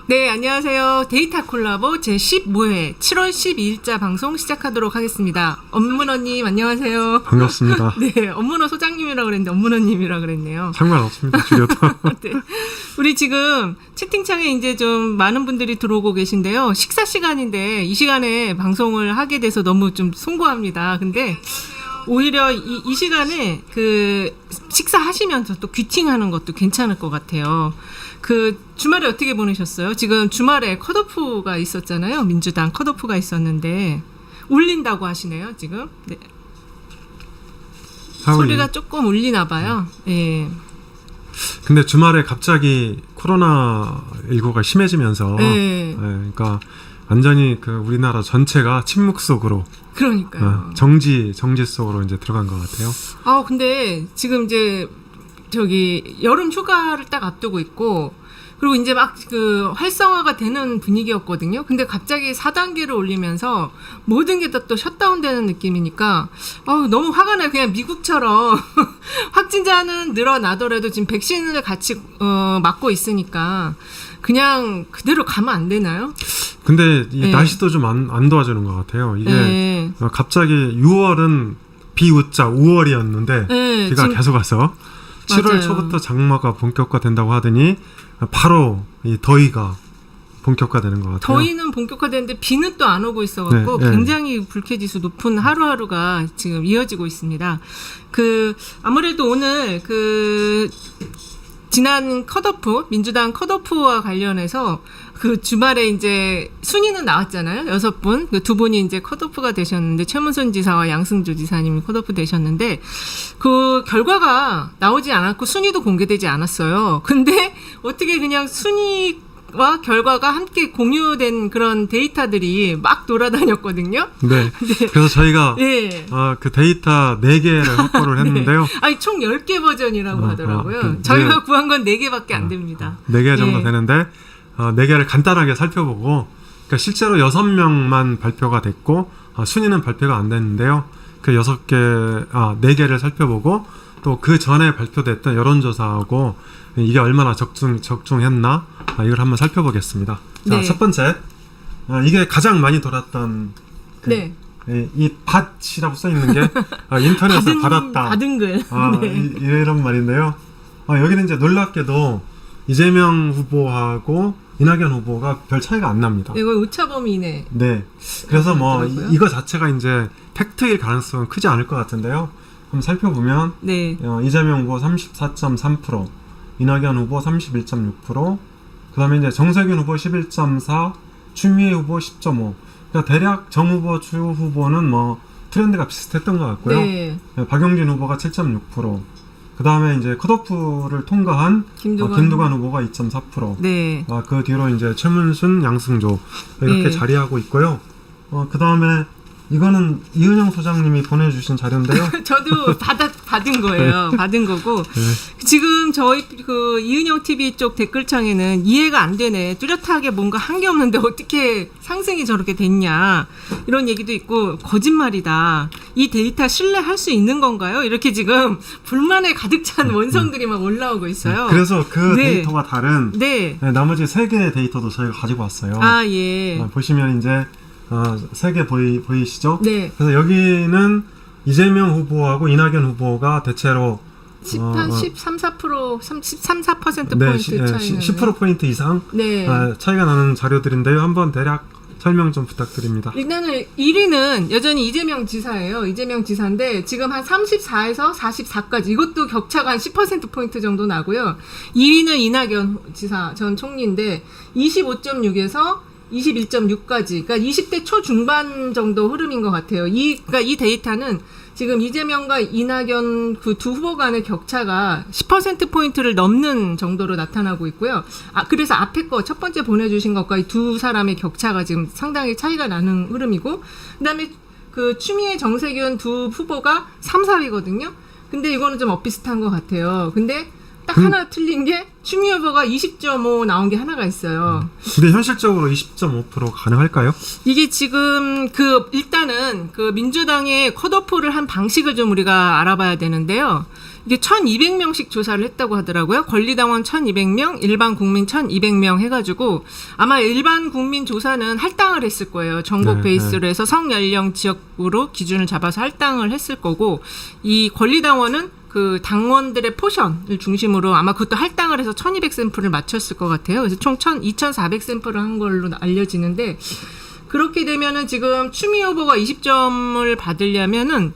네, 안녕하세요. 데이터 콜라보 제15회 7월 12일자 방송 시작하도록 하겠습니다. 엄문어님, 안녕하세요. 반갑습니다. 네, 엄문어 소장님이라고 그랬는데 엄문어님이라고 그랬네요. 상관없습니다. 줄여도. 네. 우리 지금 채팅창에 이제 좀 많은 분들이 들어오고 계신데요. 식사 시간인데 이 시간에 방송을 하게 돼서 너무 좀 송구합니다. 근데 오히려 이 시간에 그 식사하시면서 또 귀팅하는 것도 괜찮을 것 같아요. 그 주말에 어떻게 보내셨어요? 지금 주말에 컷오프가 있었잖아요. 민주당 컷오프가 있었는데 울린다고 하시네요. 지금 네. 소리가 조금 울리나 봐요. 예. 근데 주말에 갑자기 코로나19가 심해지면서 그러니까 완전히 그 우리나라 전체가 침묵 속으로 그러니까요. 정지 속으로 이제 들어간 것 같아요. 아, 근데 지금 이제 저기 여름 휴가를 딱 앞두고 있고 그리고 이제 막 그 활성화가 되는 분위기였거든요. 근데 갑자기 4단계를 올리면서 모든 게 다 또 셧다운되는 느낌이니까 너무 화가 나요. 그냥 미국처럼 확진자는 늘어나더라도 지금 백신을 같이 맞고 있으니까 그냥 그대로 가면 안 되나요? 근데 이 날씨도 좀 안 도와주는 것 같아요. 이게 갑자기 6월은 비 웃자 5월이었는데 비가 계속 와서 7월 맞아요. 초부터 장마가 본격화된다고 하더니 바로 이 더위가 본격화되는 것 같아요. 더위는 본격화되는데 비는 또 안 오고 있어갖고 굉장히 불쾌지수 높은 하루하루가 지금 이어지고 있습니다. 아무래도 오늘 지난 컷오프, 민주당 컷오프와 관련해서 그 주말에 이제 순위는 나왔잖아요. 6분. 그 2분이 이제 컷오프가 되셨는데, 최문순 지사와 양승조 지사님이 컷오프 되셨는데, 그 결과가 나오지 않았고, 순위도 공개되지 않았어요. 근데 어떻게 그냥 순위와 결과가 함께 공유된 그런 데이터들이 막 돌아다녔거든요. 네. 그래서 저희가 그 데이터 4개를 확보를 했는데요. 아니, 총 10개 버전이라고 하더라고요. 저희가 구한 건 4개밖에 안 됩니다. 4개 정도 되는데 4개를 간단하게 살펴보고 그러니까 실제로 6명만 발표가 됐고 순위는 발표가 안 됐는데요. 그 4개를 살펴보고 또 그 전에 발표됐던 여론조사하고 이게 얼마나 적중했나 이걸 한번 살펴보겠습니다. 자, 첫 번째 이게 가장 많이 돌았던 이 밭이라고 써있는 게 인터넷에 받았다. 받은 글. 이런 말인데요. 여기는 이제 놀랍게도 이재명 후보하고 이낙연 후보가 별 차이가 안 납니다. 이거 오차범위네. 네. 그래서 뭐 이거 자체가 이제 팩트일 가능성은 크지 않을 것 같은데요. 한번 살펴보면 이재명 후보 34.3%, 이낙연 후보 31.6%, 그다음에 이제 정세균 후보 11.4, 추미애 후보 10.5. 그러니까 대략 정 후보, 추 후보는 뭐 트렌드가 비슷했던 것 같고요. 박용진 후보가 7.6%. 그 다음에 이제 컷오프를 통과한 김두관 후보가 2.4%. 그 뒤로 이제 최문순, 양승조 이렇게 자리하고 있고요. 그 다음에 이거는 이은영 소장님이 보내주신 자료인데요. 저도 받은 거예요. 받은 거고. 지금 저희 그 이은영 TV 쪽 댓글창에는 이해가 안 되네. 뚜렷하게 뭔가 한 게 없는데 어떻게 상승이 저렇게 됐냐. 이런 얘기도 있고, 거짓말이다. 이 데이터 신뢰할 수 있는 건가요? 이렇게 지금 불만에 가득 찬 원성들이 막 올라오고 있어요. 그래서 그 데이터가 다른 나머지 3개의 데이터도 저희가 가지고 왔어요. 보시면 이제 3개 보이시죠? 그래서 여기는 이재명 후보하고 이낙연 후보가 대체로 13, 4% 포인트 차이는 10%포인트 이상 차이가 나는 자료들인데요. 한번 대략 설명 좀 부탁드립니다. 일단은 1위는 여전히 이재명 지사예요. 이재명 지사인데 지금 한 34에서 44까지 이것도 격차가 한 10%포인트 정도 나고요. 2위는 이낙연 지사 전 총리인데 25.6에서 21.6까지, 그러니까 20대 초중반 정도 흐름인 것 같아요. 그러니까 이 데이터는 지금 이재명과 이낙연 그 두 후보 간의 격차가 10%포인트를 넘는 정도로 나타나고 있고요. 그래서 앞에 거 첫 번째 보내주신 것과 이 두 사람의 격차가 지금 상당히 차이가 나는 흐름이고, 그 다음에 그 추미애 정세균 두 후보가 3, 4위거든요. 근데 이거는 좀 엇비슷한 것 같아요. 근데 딱 하나 틀린 게 추미 후보가 20.5 나온 게 하나가 있어요. 근데 현실적으로 20.5% 가능할까요? 이게 지금 일단은 민주당의 컷오프를 한 방식을 좀 우리가 알아봐야 되는데요. 이게 1200명씩 조사를 했다고 하더라고요. 권리당원 1200명, 일반 국민 1200명 해가지고 아마 일반 국민 조사는 할당을 했을 거예요. 전국 베이스로 해서 성연령 지역으로 기준을 잡아서 할당을 했을 거고, 이 권리당원은 그 당원들의 포션을 중심으로 아마 그것도 할당을 해서 1200 샘플을 맞췄을 것 같아요. 그래서 총 2400 샘플을 한 걸로 알려지는데, 그렇게 되면은 지금 추미 후보가 20점을 받으려면은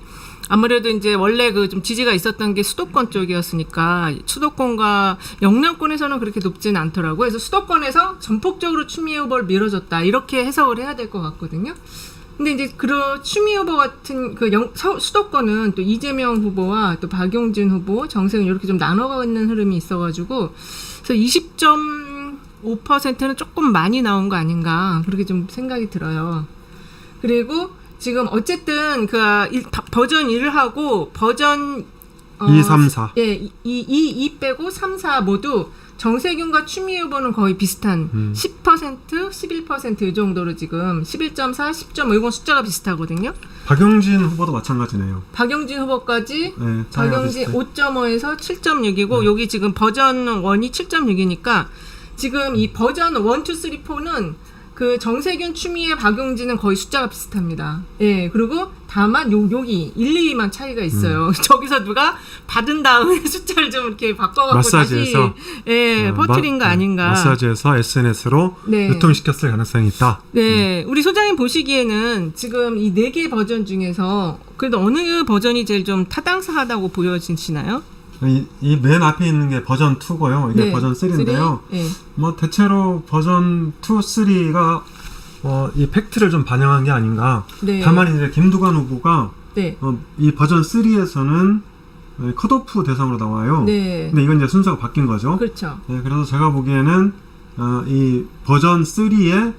아무래도 이제 원래 좀 지지가 있었던 게 수도권 쪽이었으니까 수도권과 영남권에서는 그렇게 높지는 않더라고요. 그래서 수도권에서 전폭적으로 추미 후보를 밀어줬다, 이렇게 해석을 해야 될 것 같거든요. 근데 이제 추미 후보 같은 수도권은 또 이재명 후보와 또 박용진 후보, 정세균 이렇게 좀 나눠가는 흐름이 있어가지고, 그래서 20.5%는 조금 많이 나온 거 아닌가, 그렇게 좀 생각이 들어요. 그리고 지금 어쨌든 버전 1하고 버전 2, 3, 4. 예, 2 빼고 3, 4 모두 정세균과 추미 후보는 거의 비슷한 10%, 11% 이 정도로 지금 11.4, 10.5 이건 숫자가 비슷하거든요. 박용진 후보도 마찬가지네요. 박용진 후보까지 네, 박용진 5.5에서 7.6이고 여기 지금 버전 1이 7.6이니까 지금 이 버전 1, 2, 3, 4는 정세균, 추미애, 박용진은 거의 숫자가 비슷합니다. 예, 그리고 다만 여기 1, 2만 차이가 있어요. 저기서 누가 받은 다음에 숫자를 좀 이렇게 바꿔갖고 마사지에서, 다시 퍼뜨린 거 아닌가. 마사지에서 SNS로 유통시켰을 가능성이 있다. 네, 우리 소장님 보시기에는 지금 이 4개 버전 중에서 그래도 어느 버전이 제일 좀 타당하다고 보여지시나요? 이 맨 앞에 있는 게 버전 2고요. 이게 버전 3인데요. 뭐 대체로 버전 2, 3가 이 팩트를 좀 반영한 게 아닌가. 다만 이제 김두관 후보가 이 버전 3에서는 컷오프 대상으로 나와요. 근데 이건 이제 순서가 바뀐 거죠. 그렇죠. 그래서 제가 보기에는 이 버전 3에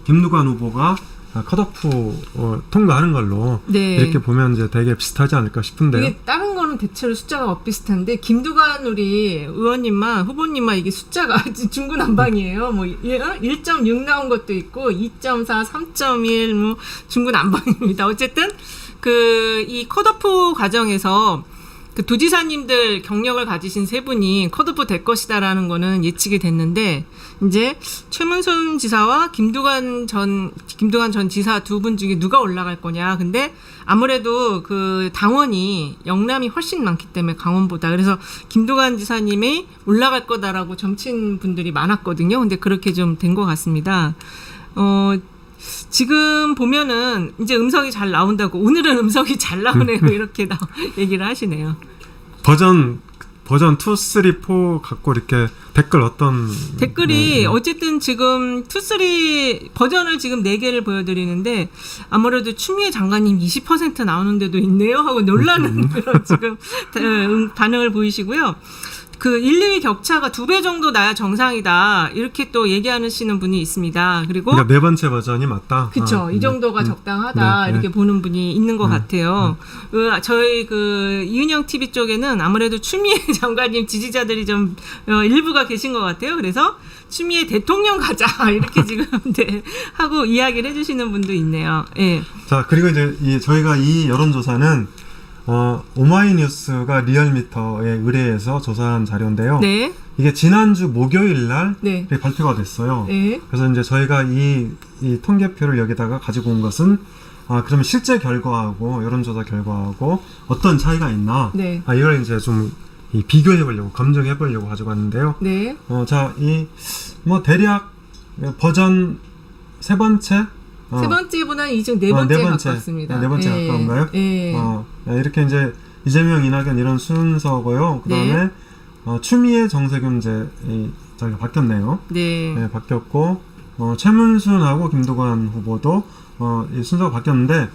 김두관 후보가 컷오프 통과하는 걸로 이렇게 보면 이제 되게 비슷하지 않을까 싶은데요. 이게 다른 거는 대체로 숫자가 비슷한데 김두관 우리 의원님만 후보님만 이게 숫자가 중구난방이에요. 뭐 1.6 나온 것도 있고 2.4, 3.1 뭐 중구난방입니다. 어쨌든 이 컷오프 과정에서 도지사님들 경력을 가지신 세 분이 컷오프 될 것이다라는 거는 예측이 됐는데, 이제 최문순 지사와 김두관 전 지사 두 분 중에 누가 올라갈 거냐. 근데 아무래도 당원이 영남이 훨씬 많기 때문에 강원보다, 그래서 김두관 지사님이 올라갈 거다라고 점친 분들이 많았거든요. 근데 그렇게 좀 된 것 같습니다. 지금 보면은 이제 음성이 잘 나온다고, 오늘은 음성이 잘 나오네요. 이렇게 얘기를 하시네요. 버전 2, 3, 4 갖고 이렇게 댓글이 어쨌든 지금 2, 3 버전을 지금 4개를 보여드리는데 아무래도 추미애 장관님 20% 나오는 데도 있네요 하고 놀라는 그런 지금 반응을 보이시고요. 1, 2위 격차가 2배 정도 나야 정상이다, 이렇게 또 얘기하시는 분이 있습니다. 그리고 그러니까 네 번째 버전이 맞다. 그렇죠. 이 정도가 적당하다, 이렇게 보는 분이 있는 것 같아요. 저희 이은영 TV 쪽에는 아무래도 추미애 장관님 지지자들이 좀 일부가 계신 것 같아요. 그래서 추미애 대통령 가자 이렇게 지금 하고 이야기를 해주시는 분도 있네요. 예. 자, 그리고 이제 저희가 이 여론조사는 오마이뉴스가 리얼미터에 의뢰해서 조사한 자료인데요. 이게 지난주 목요일 날 발표가 됐어요. 그래서 이제 저희가 이 통계표를 여기다가 가지고 온 것은 그러면 실제 결과하고 여론조사 결과하고 어떤 차이가 있나, 이걸 이제 좀 비교해보려고, 검증해보려고 가져갔는데요. 자, 대략 버전 세 번째 번째보다는 이중 네 번째에 가깝습니다. 네 번째 가까운가요? 이렇게 이제 이재명, 이낙연 이런 순서고요. 그 다음에 추미애, 정세균 저희가 바뀌었네요. 바뀌었고 최문순하고 김두관 후보도 이 순서가 바뀌었는데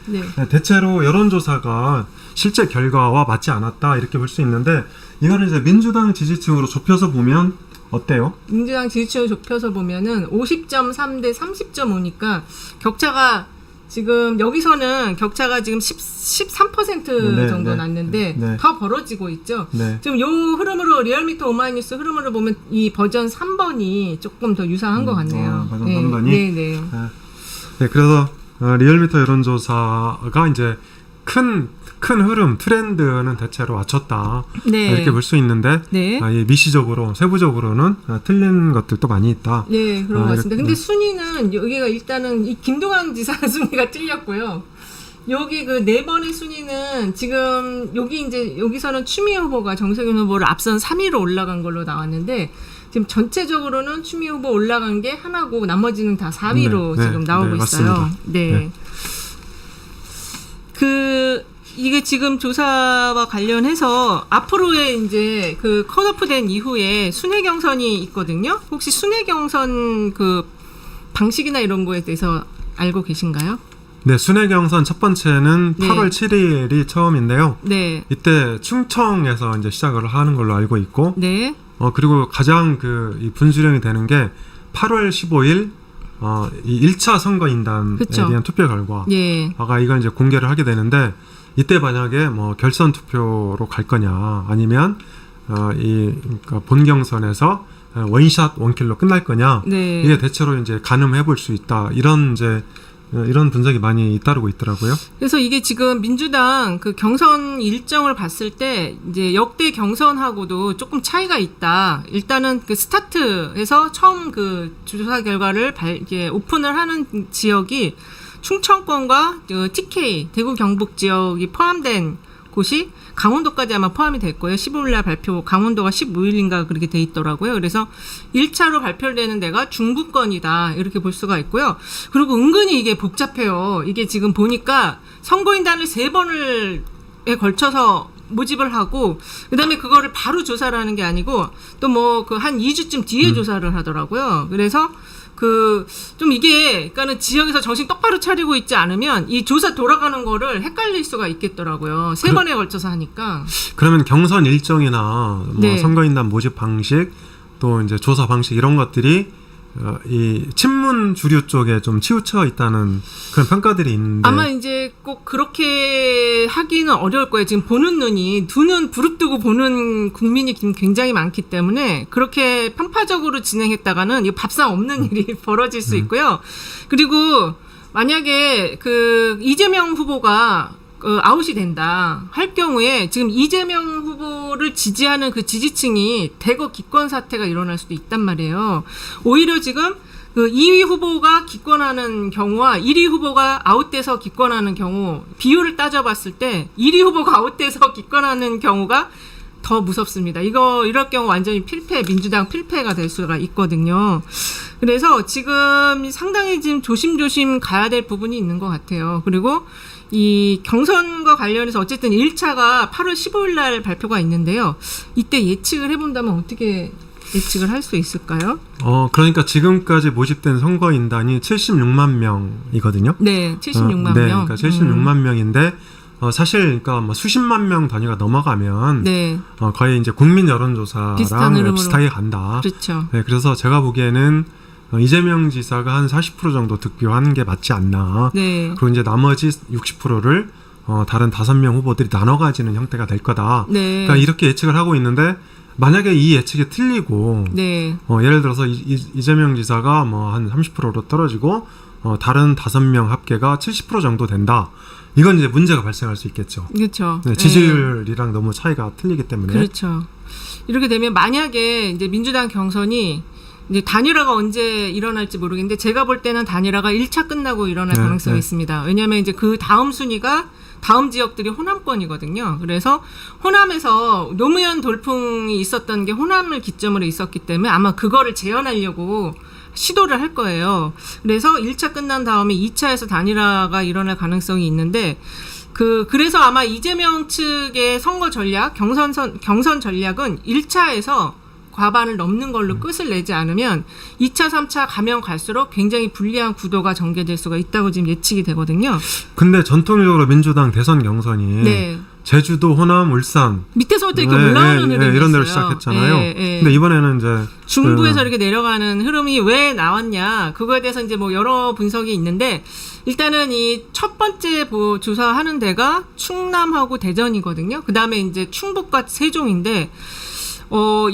대체로 여론조사가 실제 결과와 맞지 않았다, 이렇게 볼 수 있는데, 이거를 이제 민주당 지지층으로 좁혀서 보면 어때요? 민주당 지지층을 좁혀서 보면은 50.3 대 30.5니까 격차가 지금 여기서는 격차가 지금 13% 정도 났는데 더 벌어지고 있죠. 지금 요 흐름으로 리얼미터 오마이뉴스 흐름으로 보면 이 버전 3번이 조금 더 유사한 것 같네요. 버전 3번이? 네, 그래서 리얼미터 여론조사가 이제 큰 흐름, 트렌드는 대체로 맞췄다. 이렇게 볼 수 있는데, 미시적으로, 세부적으로는 틀린 것들도 많이 있다. 네, 그런 것 같습니다. 근데 순위는, 여기가 일단은 이 김두관 지사 순위가 틀렸고요. 여기 그 4번의 순위는 지금, 여기서는 추미애 후보가 정세균 후보를 앞선 3위로 올라간 걸로 나왔는데, 지금 전체적으로는 추미애 후보 올라간 게 하나고, 나머지는 다 4위로 지금 나오고 있어요. 이게 지금 조사와 관련해서 앞으로의 이제 그 컷오프 된 이후에 순회 경선이 있거든요. 혹시 순회 경선 그 방식이나 이런 거에 대해서 알고 계신가요? 네, 순회 경선 첫 번째는 8월 7일이 처음인데요. 이때 충청에서 이제 시작을 하는 걸로 알고 있고, 그리고 가장 이 분수령이 되는 게 8월 15일 이 1차 선거인단에 대한 투표 결과가 이걸 이제 공개를 하게 되는데, 이때 만약에 뭐 결선 투표로 갈 거냐, 아니면 그러니까 본 경선에서 원샷 원킬로 끝날 거냐, 이게 대체로 이제 가늠해 볼 수 있다. 이런 분석이 많이 잇따르고 있더라고요. 그래서 이게 지금 민주당 그 경선 일정을 봤을 때 이제 역대 경선하고도 조금 차이가 있다. 일단은 그 스타트에서 처음 그 조사 결과를 이제 오픈을 하는 지역이 충청권과 TK 대구 경북 지역이 포함된 곳이 강원도까지 아마 포함이 될 거예요. 15일날 발표, 강원도가 15일인가 그렇게 돼 있더라고요. 그래서 1차로 발표되는 데가 중부권이다. 이렇게 볼 수가 있고요. 그리고 은근히 이게 복잡해요. 이게 지금 보니까 선거인단을 3번에 걸쳐서 모집을 하고, 그 다음에 그거를 바로 조사를 하는 게 아니고, 또 뭐 한 2주쯤 뒤에 조사를 하더라고요. 그래서 좀 이게, 그러니까는 지역에서 정신 똑바로 차리고 있지 않으면 이 조사 돌아가는 거를 헷갈릴 수가 있겠더라고요. 3번에 걸쳐서 하니까. 그러면 경선 일정이나 뭐 선거인단 모집 방식, 또 이제 조사 방식 이런 것들이 이 친문 주류 쪽에 좀 치우쳐 있다는 그런 평가들이 있는데, 아마 이제 꼭 그렇게 하기는 어려울 거예요. 지금 보는 눈이, 두 눈 부릅뜨고 보는 국민이 굉장히 많기 때문에 그렇게 편파적으로 진행했다가는 이 밥상 없는 일이 벌어질 수 있고요. 그리고 만약에 이재명 후보가 아웃이 된다 할 경우에 지금 이재명 후보를 지지하는 그 지지층이 대거 기권 사태가 일어날 수도 있단 말이에요. 오히려 지금 2위 후보가 기권하는 경우와 1위 후보가 아웃돼서 기권하는 경우 비율을 따져봤을 때 1위 후보가 아웃돼서 기권하는 경우가 더 무섭습니다. 이럴 경우 완전히 민주당 필패가 될 수가 있거든요. 그래서 지금 상당히 지금 조심조심 가야 될 부분이 있는 것 같아요. 그리고 이 경선과 관련해서 어쨌든 1차가 8월 15일 날 발표가 있는데요. 이때 예측을 해본다면 어떻게 예측을 할 수 있을까요? 그러니까 지금까지 모집된 선거인단이 76만 명이거든요. 네, 76만 명. 그러니까 76만 명인데, 사실, 그러니까 뭐 수십만 명 단위가 넘어가면, 거의 이제 국민 여론조사랑 비슷하게 간다. 그렇죠. 네, 그래서 제가 보기에는 이재명 지사가 한 40% 정도 득표하는 게 맞지 않나. 그리고 이제 나머지 60%를 다른 5명 후보들이 나눠 가지는 형태가 될 거다. 그러니까 이렇게 예측을 하고 있는데, 만약에 이 예측이 틀리고, 예를 들어서 이재명 지사가 뭐 한 30%로 떨어지고, 다른 5명 합계가 70% 정도 된다. 이건 이제 문제가 발생할 수 있겠죠. 그렇죠. 네, 지지율이랑 너무 차이가 틀리기 때문에. 그렇죠. 이렇게 되면 만약에 이제 민주당 경선이 이제 단일화가 언제 일어날지 모르겠는데, 제가 볼 때는 단일화가 1차 끝나고 일어날 가능성이 있습니다. 왜냐하면 이제 그 다음 순위가 다음 지역들이 호남권이거든요. 그래서 호남에서 노무현 돌풍이 있었던 게 호남을 기점으로 있었기 때문에 아마 그거를 재현하려고 시도를 할 거예요. 그래서 1차 끝난 다음에 2차에서 단일화가 일어날 가능성이 있는데, 그래서 아마 이재명 측의 선거 전략, 경선 전략은 1차에서 과반을 넘는 걸로 끝을 내지 않으면 2차, 3차 가면 갈수록 굉장히 불리한 구도가 전개될 수가 있다고 지금 예측이 되거든요. 근데 전통적으로 민주당 대선 경선이 제주도, 호남, 울산 밑에서부터 이렇게 올라오는 흐름이 이런 데로 있어요. 시작했잖아요. 근데 이번에는 이제 중부에서 이렇게 내려가는 흐름이 왜 나왔냐 그거에 대해서 이제 뭐 여러 분석이 있는데 일단은 이 첫 번째 조사하는 데가 충남하고 대전이거든요. 그 다음에 이제 충북과 세종인데.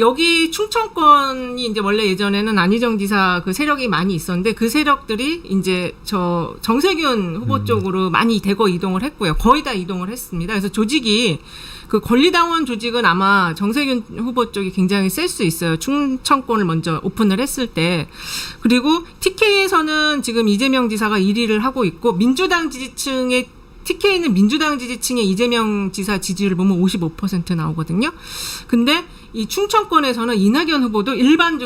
여기 충청권이 이제 원래 예전에는 안희정 지사 그 세력이 많이 있었는데 그 세력들이 이제 정세균 후보 쪽으로 많이 대거 이동을 했고요. 거의 다 이동을 했습니다. 그래서 조직이 그 권리당원 조직은 아마 정세균 후보 쪽이 굉장히 셀 수 있어요. 충청권을 먼저 오픈을 했을 때. 그리고 TK에서는 지금 이재명 지사가 1위를 하고 있고 민주당 지지층의 TK는 민주당 지지층의 이재명 지사 지지율을 보면 55% 나오거든요. 근데 이 충청권에서는 이낙연 후보도 일반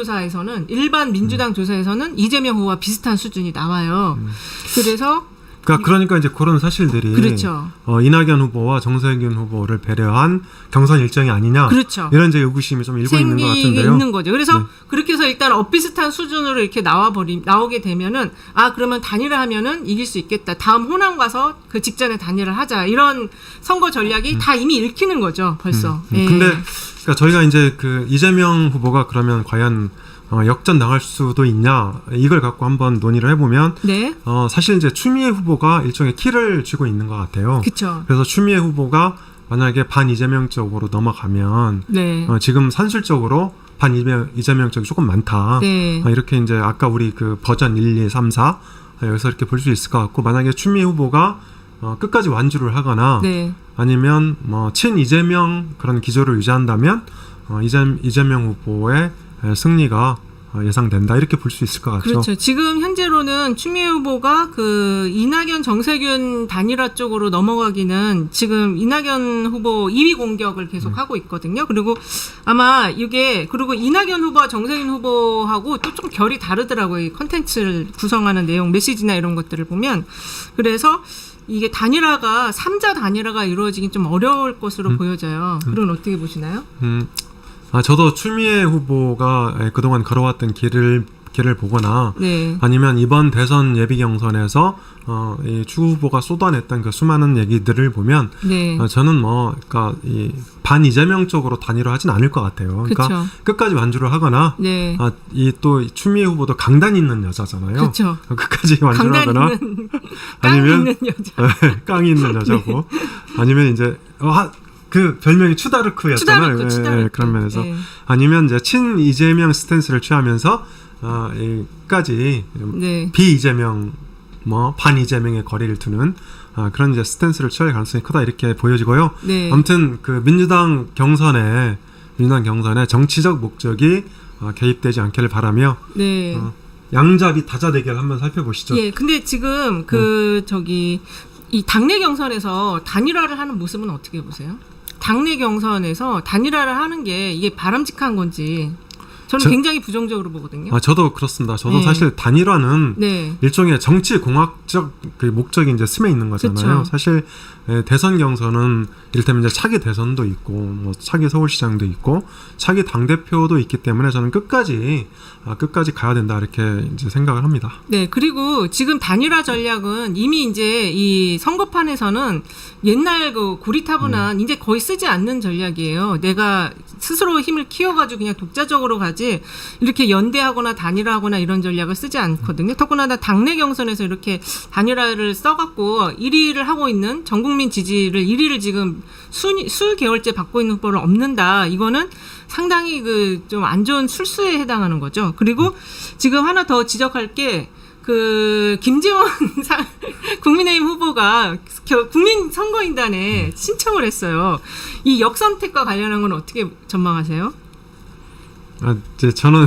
민주당 조사에서는 이재명 후보와 비슷한 수준이 나와요. 그러니까 이제 그런 사실들이 그렇죠. 이낙연 후보와 정세균 후보를 배려한 경선 일정이 아니냐. 그렇죠. 이런 이제 의구심이 좀 일고 있는 것 같은데요. 있는 거죠. 그래서 그렇게 해서 일단 엇비슷한 수준으로 이렇게 나오게 되면은 그러면 단일화하면은 이길 수 있겠다. 다음 호남 가서 그 직전에 단일화 하자. 이런 선거 전략이 다 이미 읽히는 거죠. 벌써. 근데 그러니까 저희가 이제 그 이재명 후보가 그러면 과연 역전 당할 수도 있냐 이걸 갖고 한번 논의를 해보면 사실 이제 추미애 후보가 일종의 키를 쥐고 있는 것 같아요. 그쵸. 그래서 추미애 후보가 만약에 반 이재명 쪽으로 넘어가면 지금 산술적으로 반 이재명 쪽이 조금 많다. 이렇게 이제 아까 우리 그 버전 1, 2, 3, 4 여기서 이렇게 볼 수 있을 것 같고 만약에 추미애 후보가 끝까지 완주를 하거나 아니면 뭐 친 이재명 그런 기조를 유지한다면 이재명 후보의 승리가 예상된다 이렇게 볼 수 있을 것 같죠. 그렇죠. 지금 현재로는 추미애 후보가 그 이낙연 정세균 단일화 쪽으로 넘어가기는 지금 이낙연 후보 2위 공격을 계속 하고 있거든요. 그리고 아마 그리고 이낙연 후보와 정세균 후보하고 또 좀 결이 다르더라고요. 이 컨텐츠를 구성하는 내용, 메시지나 이런 것들을 보면. 그래서 이게 3자 단일화가 이루어지긴 좀 어려울 것으로 보여져요. 그건 어떻게 보시나요? 저도 추미애 후보가 그동안 걸어왔던 길을 보거나 아니면 이번 대선 예비 경선에서 이 추 후보가 쏟아냈던 그 수많은 얘기들을 보면 저는 그러니까 이 반 이재명 쪽으로 단일화 하진 않을 것 같아요. 그러니까 끝까지 완주를 하거나 이 또 추미애 후보도 강단 있는 여자잖아요. 끝까지 완주를 하거나 아니면 깡이 있는 여자고 아니면 이제 그 별명이 추다르크였잖아요. 그런 면에서 아니면 이제 친 이재명 스탠스를 취하면서 까지 비 이재명 반 이재명의 거리를 두는 그런 이제 스탠스를 취할 가능성이 크다 이렇게 보여지고요. 아무튼 그 민주당 경선에 정치적 목적이 개입되지 않기를 바라며 양잡이 다자 대결 한번 살펴보시죠. 근데 지금 이 당내 경선에서 단일화를 하는 모습은 어떻게 보세요? 당내 경선에서 단일화를 하는 게 이게 바람직한 건지 저는 굉장히 부정적으로 보거든요. 저도 그렇습니다. 저도 사실 단일화는 일종의 정치 공학적 그 목적이 이제 스며 있는 거잖아요. 사실 대선 경선은 이를테면 이제 차기 대선도 있고 뭐 차기 서울시장도 있고 차기 당대표도 있기 때문에 저는 끝까지 가야 된다 이렇게 이제 생각을 합니다. 그리고 지금 단일화 전략은 이미 이제 이 선거판에서는 옛날 그 고리타분한 이제 거의 쓰지 않는 전략이에요. 내가 스스로 힘을 키워가지고 그냥 독자적으로 가지 이렇게 연대하거나 단일화하거나 이런 전략을 쓰지 않거든요. 더구나 당내 경선에서 이렇게 단일화를 써갖고 1위를 하고 있는 전국민 지지를 1위를 지금 수 개월째 받고 있는 후보를 없는다. 이거는 상당히 그 좀 안 좋은 술수에 해당하는 거죠. 그리고 지금 하나 더 지적할 게 그 김재원 국민의힘 후보가 국민선거인단에 신청을 했어요. 이 역선택과 관련한 건 어떻게 전망하세요? 이제 저는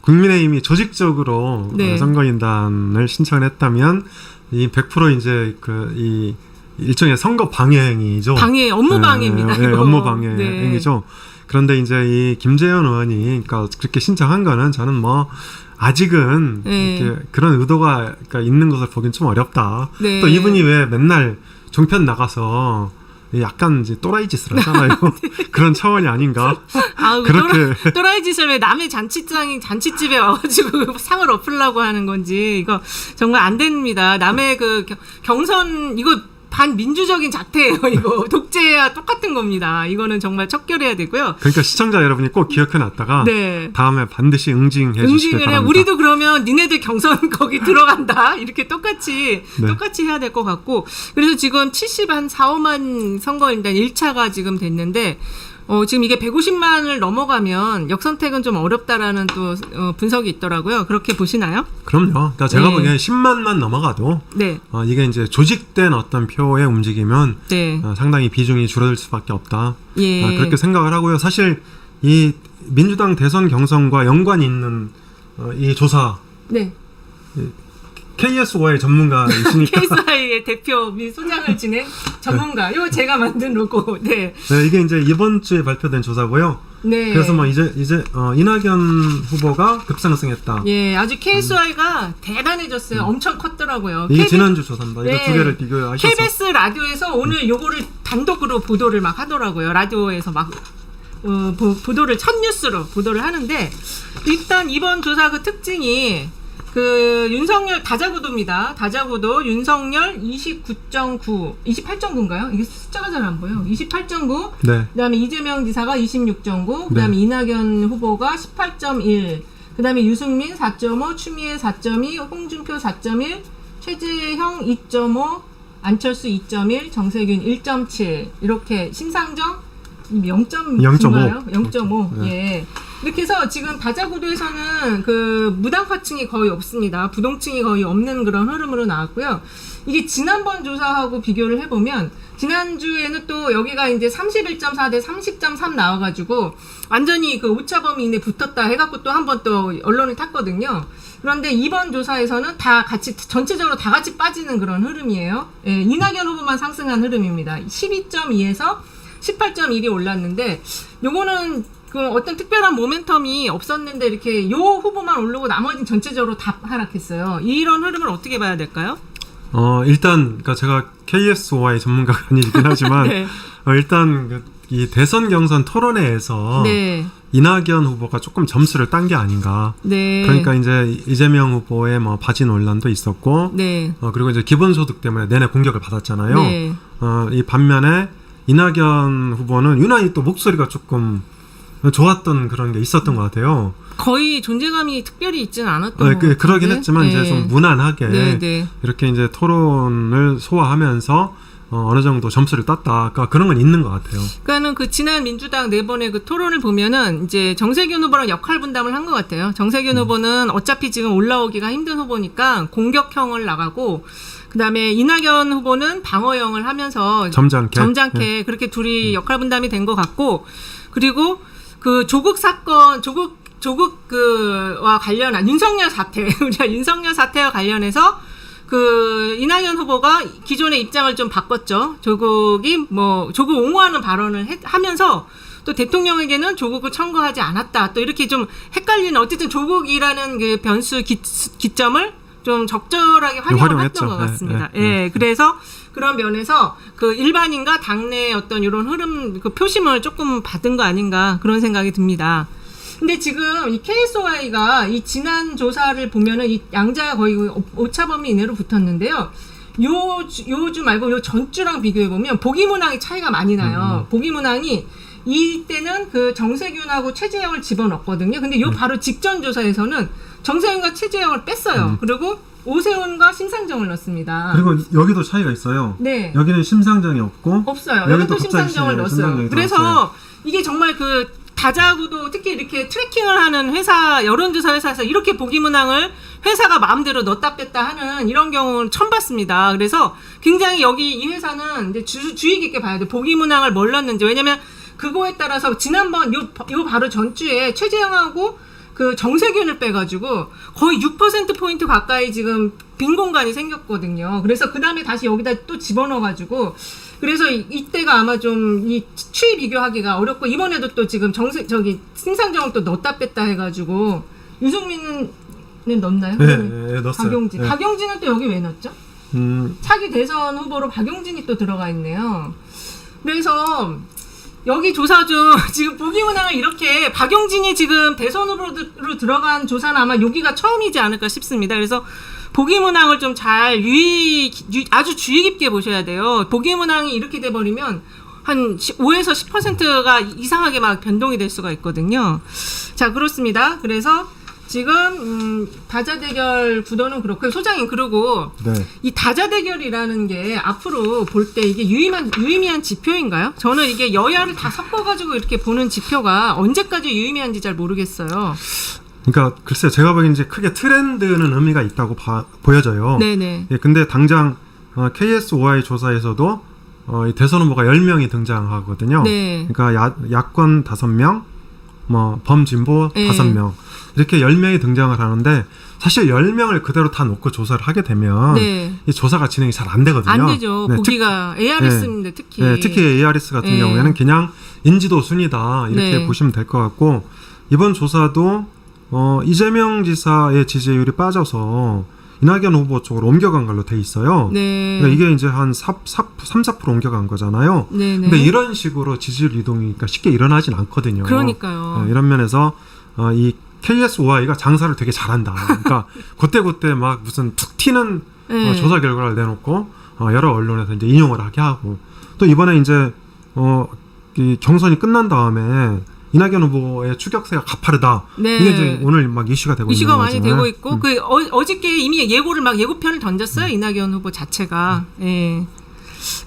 국민의힘이 조직적으로 선거인단을 신청을 했다면 이 100% 이제 이 일종의 선거 방해행위죠. 업무 방해입니다. 업무 방해행위죠. 그런데 이제 이 김재현 의원이 그러니까 그렇게 신청한 거는 저는 아직은 이렇게 그런 의도가 있는 것을 보긴 좀 어렵다. 또 이분이 왜 맨날 종편 나가서 약간 이제 또라이 짓을 하잖아요. 그런 차원이 아닌가. 그렇게 또라이 짓을 왜 남의 잔치집에 와가지고 상을 엎으려고 하는 건지 이거 정말 안 됩니다. 남의 그 경선 이거 반민주적인 작태예요. 이거 독재와 똑같은 겁니다. 이거는 정말 척결해야 되고요. 그러니까 시청자 여러분이 꼭 기억해놨다가 네. 다음에 반드시 응징해 주시길 바랍니다. 우리도 그러면 니네들 경선 거기 들어간다. 이렇게 똑같이 네. 해야 될 것 같고. 그래서 지금 70한 4, 5만 선거인단 1차가 지금 됐는데 지금 이게 150만을 넘어가면 역선택은 좀 어렵다라는 또 분석이 있더라고요. 그렇게 보시나요? 그럼요. 그러니까 제가 네. 보기엔 10만만 넘어가도 네. 이게 이제 조직된 어떤 표의 움직이면 네. 상당히 비중이 줄어들 수밖에 없다. 예. 그렇게 생각을 하고요. 사실 이 민주당 대선 경선과 연관이 있는 이 조사 네. KSOI 전문가이시니까 KSI의 대표 및 소장을 지낸 전문가. 이거 제가 만든 로고. 네. 네, 이게 이제 이번 주에 발표된 조사고요. 네. 그래서 뭐 이제 이낙연 후보가 급상승했다. 예, 아주 KSI가 대단해졌어요. 엄청 컸더라고요. 이게 지난주 조사입니다. 네. 이거 두 개를 비교하셔서 KBS 라디오에서 오늘 요거를 단독으로 보도를 막 하더라고요. 라디오에서 막 보도를 첫 뉴스로 보도를 하는데 일단 이번 조사 그 특징이 그 윤석열 다자구도입니다. 다자구도 윤석열 29.9, 28.9인가요? 이게 숫자가 잘 안 보여. 28.9. 네. 그다음에 이재명 지사가 26.9. 그다음에 네. 이낙연 후보가 18.1. 그다음에 유승민 4.5, 추미애 4.2, 홍준표 4.1, 최재형 2.5, 안철수 2.1, 정세균 1.7. 이렇게 심상정 0.5인가요? 0.5. 네. 예. 이렇게 해서 지금 다자구도에서는 그 무당파층이 거의 없습니다. 부동층이 거의 없는 그런 흐름으로 나왔고요. 이게 지난번 조사하고 비교를 해보면 지난주에는 또 여기가 이제 31.4 대 30.3 나와가지고 완전히 그 오차범위 이내 붙었다 해갖고 또 한 번 또 언론을 탔거든요. 그런데 이번 조사에서는 다 같이 전체적으로 다 같이 빠지는 그런 흐름이에요. 예, 이낙연 후보만 상승한 흐름입니다. 12.2에서 18.1이 올랐는데 요거는 그 어떤 특별한 모멘텀이 없었는데 이렇게 요 후보만 오르고 나머지는 전체적으로 다 하락했어요. 이런 흐름을 어떻게 봐야 될까요? 일단 그러니까 제가 KSOI 전문가가 아니긴 하지만 네. 일단 이 대선 경선 토론회에서 네. 이낙연 후보가 조금 점수를 딴 게 아닌가. 네. 그러니까 이제 이재명 후보의 뭐 바지 논란도 있었고, 네. 그리고 이제 기본소득 때문에 내내 공격을 받았잖아요. 네. 이 반면에 이낙연 후보는 유난히 또 목소리가 조금 좋았던 그런 게 있었던 것 같아요. 거의 존재감이 특별히 있지는 않았던 것 같은데. 그러긴 했지만 이제 좀 무난하게 네, 네. 이렇게 이제 토론을 소화하면서 어느 정도 점수를 땄다. 그러니까 그런 건 있는 것 같아요. 그러니까는 그 지난 민주당 네 번의 그 토론을 보면은 이제 정세균 후보랑 역할 분담을 한 것 같아요. 정세균 후보는 어차피 지금 올라오기가 힘든 후보니까 공격형을 나가고, 그다음에 이낙연 후보는 방어형을 하면서 점잖게 네. 그렇게 둘이 역할 분담이 된 것 같고, 그리고 그 조국 사건, 조국 그와 관련한 윤석열 사태, 우리가 윤석열 사태와 관련해서 그 이낙연 후보가 기존의 입장을 좀 바꿨죠. 조국 옹호하는 발언을 하면서 또 대통령에게는 조국을 청구하지 않았다. 또 이렇게 좀 헷갈리는, 어쨌든 조국이라는 그 변수 기점을 좀 적절하게 활용을 했던 것 같습니다. 예, 그래서 그런 면에서 그 일반인과 당내 어떤 이런 흐름, 그 표심을 조금 받은 거 아닌가 그런 생각이 듭니다. 근데 지금 이 KSOI가 이 지난 조사를 보면은 이 양자가 거의 오차범위 이내로 붙었는데요. 요 주 말고 요 전주랑 비교해 보면 보기 문항이 차이가 많이 나요. 보기 문항이 이때는 그 정세균하고 최재형을 집어넣었거든요. 근데 요 바로 직전 조사에서는 정세균과 최재형을 뺐어요. 그리고 오세훈과 심상정을 넣습니다. 그리고 여기도 차이가 있어요. 네. 여기는 심상정이 없어요. 여기도 심상정을 넣었어요. 그래서 이게 정말 그 다자구도 특히 이렇게 트래킹을 하는 회사, 여론조사 회사에서 이렇게 보기 문항을 회사가 마음대로 넣었다 뺐다 하는 이런 경우는 처음 봤습니다. 그래서 굉장히 여기 이 회사는 이제 주의 깊게 봐야 돼요. 보기 문항을 뭘 넣었는지. 왜냐면 그거에 따라서 지난번 요 바로 전주에 최재형하고 그 정세균을 빼가지고 거의 6%포인트 가까이 지금 빈 공간이 생겼거든요. 그래서 그 다음에 다시 여기다 또 집어넣어가지고, 그래서 이때가 아마 좀 이 추이 비교하기가 어렵고, 이번에도 또 지금 심상정을 또 넣었다 뺐다 해가지고, 유승민은 넣었나요? 네, 넣었어요. 박용진. 네. 박용진은 또 여기 왜 넣었죠? 차기 대선 후보로 박용진이 또 들어가 있네요. 그래서 여기 조사 중 지금 보기 문항을 이렇게 박용진이 지금 대선 후보로 들어간 조사는 아마 여기가 처음이지 않을까 싶습니다. 그래서 보기 문항을 좀 잘 아주 주의 깊게 보셔야 돼요. 보기 문항이 이렇게 돼버리면 한 5에서 10%가 이상하게 막 변동이 될 수가 있거든요. 자, 그렇습니다. 그래서 지금 다자 대결 구도는 그렇고 소장님, 그리고 네. 이 다자 대결이라는 게 앞으로 볼 때 이게 유의미한 지표인가요? 저는 이게 여야를 다 섞어가지고 이렇게 보는 지표가 언제까지 유의미한지 잘 모르겠어요. 그러니까 글쎄요, 제가 보기엔 이제 크게 트렌드는 의미가 있다고 보여져요. 네네. 예, 근데 당장 KSOI 조사에서도 이 대선 후보가 10명이 등장하거든요. 네. 그러니까 야권 5명, 뭐 범진보 네. 5명 이렇게 10명이 등장을 하는데 사실 10명을 그대로 다 놓고 조사를 하게 되면 네. 이 조사가 진행이 잘 안 되거든요. 안 되죠. 네, 보기가 ARS인데 특히. 네, 특히 ARS 같은 네. 경우에는 그냥 인지도 순이다 이렇게 네. 보시면 될 것 같고, 이번 조사도 이재명 지사의 지지율이 빠져서 이낙연 후보 쪽으로 옮겨간 걸로 돼 있어요. 네. 그러니까 이게 이제 한 3-4% 옮겨간 거잖아요. 네네. 근데 이런 식으로 지지율 이동이 쉽게 일어나진 않거든요. 그러니까요. 네, 이런 면에서 이 KSOI가 장사를 되게 잘한다. 그러니까 그때 막 무슨 툭 튀는 네. 조사 결과를 내놓고 여러 언론에서 이제 인용을 하게 하고, 또 이번에 이제 이 경선이 끝난 다음에 이낙연 후보의 추격세가 가파르다. 네. 이게 이제 오늘 막 이슈가 되고 있는 많이 거잖아요. 되고 있고 그 어저께 이미 예고편을 던졌어요. 이낙연 후보 자체가. 예.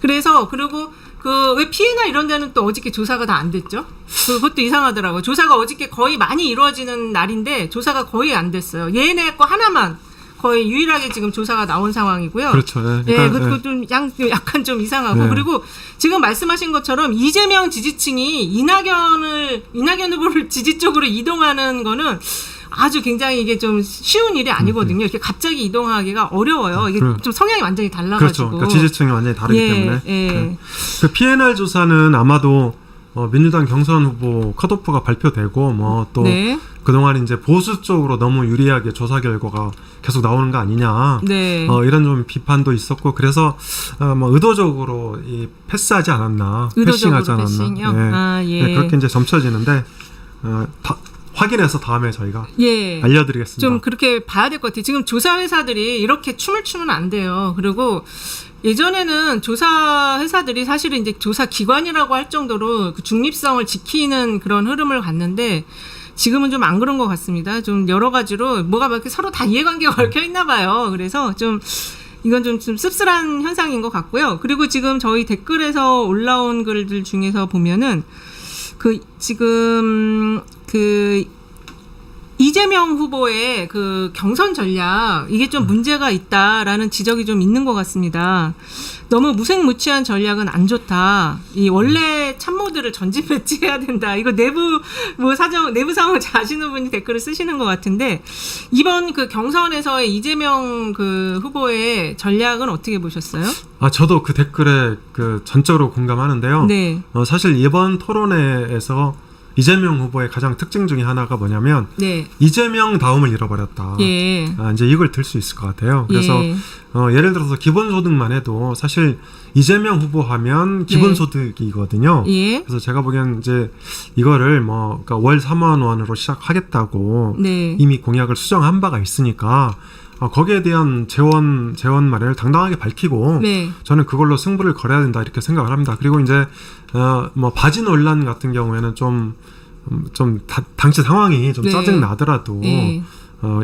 그래서 그리고 그 왜 피해나 이런 데는 또 어저께 조사가 다 안 됐죠? 그것도 이상하더라고요. 조사가 어저께 거의 많이 이루어지는 날인데 조사가 거의 안 됐어요. 얘네 거 하나만 거의 유일하게 지금 조사가 나온 상황이고요. 그렇죠. 네. 예, 그러니까, 그것도 좀 약간 좀 이상하고, 네. 그리고 지금 말씀하신 것처럼 이재명 지지층이 이낙연 후보를 지지 쪽으로 이동하는 거는 아주 굉장히 이게 좀 쉬운 일이 아니거든요. 이렇게 갑자기 이동하기가 어려워요. 이게 좀 성향이 완전히 달라가지고. 그렇죠. 그러니까 지지층이 완전히 다르기 예, 때문에. 예. 네. 그 PNR 조사는 아마도 민주당 경선 후보 컷오프가 발표되고 뭐 또 네. 그동안 이제 보수 쪽으로 너무 유리하게 조사 결과가 계속 나오는 거 아니냐. 네. 이런 좀 비판도 있었고, 그래서 뭐 의도적으로 이 패스하지 않았나, 의도적으로 패싱하지 않았나. 패싱이요? 네. 아, 예. 네, 그렇게 이제 점쳐지는데 확인해서 다음에 저희가 예. 알려드리겠습니다. 좀 그렇게 봐야 될 것 같아요. 지금 조사 회사들이 이렇게 춤을 추면 안 돼요. 그리고 예전에는 조사 회사들이 사실은 이제 조사 기관이라고 할 정도로 그 중립성을 지키는 그런 흐름을 갔는데 지금은 좀 안 그런 것 같습니다. 좀 여러 가지로 뭐가 막 이렇게 서로 다 이해관계가 얽혀 있나 봐요. 그래서 좀 이건 좀 씁쓸한 현상인 것 같고요. 그리고 지금 저희 댓글에서 올라온 글들 중에서 보면은 지금 이재명 후보의 그 경선 전략, 이게 좀 문제가 있다라는 지적이 좀 있는 것 같습니다. 너무 무색무취한 전략은 안 좋다. 이 원래 참모들을 전진 배치해야 된다. 이거 내부 상황을 잘 아시는 분이 댓글을 쓰시는 것 같은데, 이번 그 경선에서의 이재명 그 후보의 전략은 어떻게 보셨어요? 저도 그 댓글에 전적으로 공감하는데요. 네. 사실 이번 토론회에서 이재명 후보의 가장 특징 중에 하나가 뭐냐면, 네. 이재명 다움을 잃어버렸다. 예. 이제 이걸 들 수 있을 것 같아요. 그래서 예. 예를 들어서 기본소득만 해도 사실 이재명 후보 하면 기본소득이거든요. 예. 그래서 제가 보기엔 이제 이거를 그러니까 월 3만 원으로 시작하겠다고 네. 이미 공약을 수정한 바가 있으니까 거기에 대한 재원 마련을 당당하게 밝히고, 네. 저는 그걸로 승부를 걸어야 된다 이렇게 생각을 합니다. 그리고 이제 바지 논란 같은 경우에는 좀 당시 상황이 좀 네. 짜증 나더라도 네.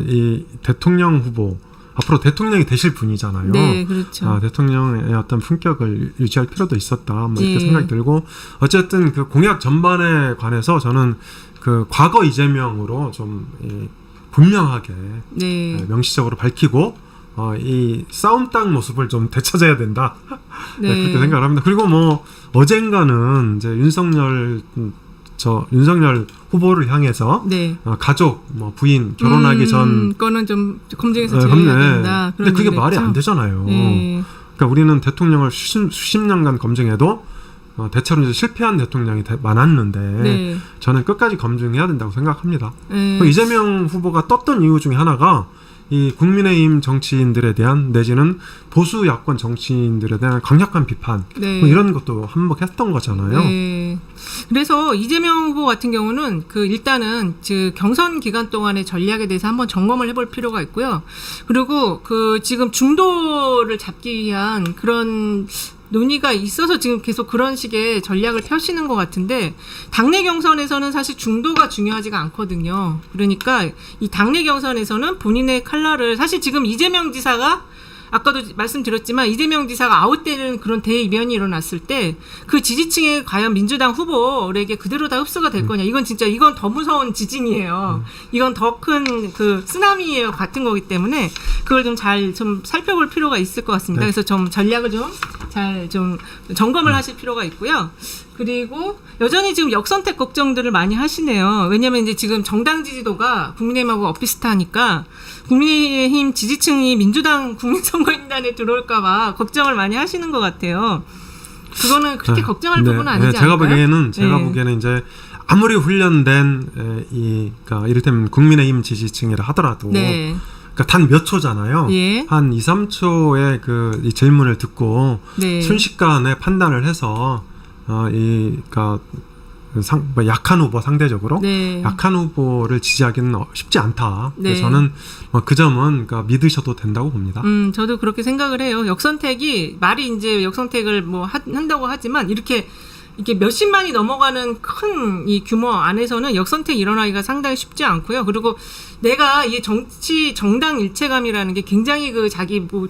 이 대통령 후보, 앞으로 대통령이 되실 분이잖아요. 네, 그렇죠. 대통령의 어떤 품격을 유지할 필요도 있었다. 이렇게 예. 생각이 들고, 어쨌든 그 공약 전반에 관해서 저는 그 과거 이재명으로 좀 분명하게 네. 명시적으로 밝히고 이 싸움당 모습을 좀 되찾아야 된다. 네. 그렇게 생각을 합니다. 그리고 어젠가는 이제 윤석열 후보를 향해서 네. 가족, 부인 결혼하기 전 거는 좀 검증해서 제외해야 된다. 근데 그게 그런 말이 얘기를 안 했죠? 되잖아요. 네. 그러니까 우리는 대통령을 수십 년간 검증해도 대체로 이제 실패한 대통령이 많았는데, 네. 저는 끝까지 검증해야 된다고 생각합니다. 네. 이재명 후보가 떴던 이유 중에 하나가 이 국민의힘 정치인들에 대한 내지는 보수 야권 정치인들에 대한 강력한 비판 네. 뭐 이런 것도 한몫했던 거잖아요. 네. 그래서 이재명 후보 같은 경우는 일단은 경선 기간 동안의 전략에 대해서 한번 점검을 해볼 필요가 있고요. 그리고 지금 중도를 잡기 위한 그런 논의가 있어서 지금 계속 그런 식의 전략을 펴시는 것 같은데, 당내 경선에서는 사실 중도가 중요하지가 않거든요. 그러니까 이 당내 경선에서는 본인의 칼날을, 사실 지금 이재명 지사가 아까도 말씀드렸지만 이재명 지사가 아웃되는 그런 대이변이 일어났을 때 그 지지층에 과연 민주당 후보에게 그대로 다 흡수가 될 거냐, 이건 더 무서운 지진이에요. 이건 더 큰 쓰나미예요 같은 거기 때문에 그걸 좀 잘 살펴볼 필요가 있을 것 같습니다. 그래서 좀 전략을 잘 점검을 하실 필요가 있고요. 그리고 여전히 지금 역선택 걱정들을 많이 하시네요. 왜냐하면 이제 지금 정당 지지도가 국민의힘하고 엇비슷하니까 국민의힘 지지층이 민주당 국민선거인단에 들어올까봐 걱정을 많이 하시는 것 같아요. 그거는 그렇게 걱정할 부분은 아니지 않을까요? 제가 보기에는 이제 아무리 훈련된 그러니까 이를테면 국민의힘 지지층이라 하더라도 네. 그러니까 단 몇 초잖아요. 예. 한 2, 3초의 이 질문을 듣고 네. 순식간에 판단을 해서 그러니까 약한 후보 상대적으로 네. 약한 후보를 지지하기는 쉽지 않다. 네. 그래서 저는 그 점은 그러니까 믿으셔도 된다고 봅니다. 저도 그렇게 생각을 해요. 역선택이 말이 이제 역선택을 한다고 하지만 이렇게 몇십만이 넘어가는 큰 이 규모 안에서는 역선택이 일어나기가 상당히 쉽지 않고요. 그리고 내가 이 정당 일체감이라는 게 굉장히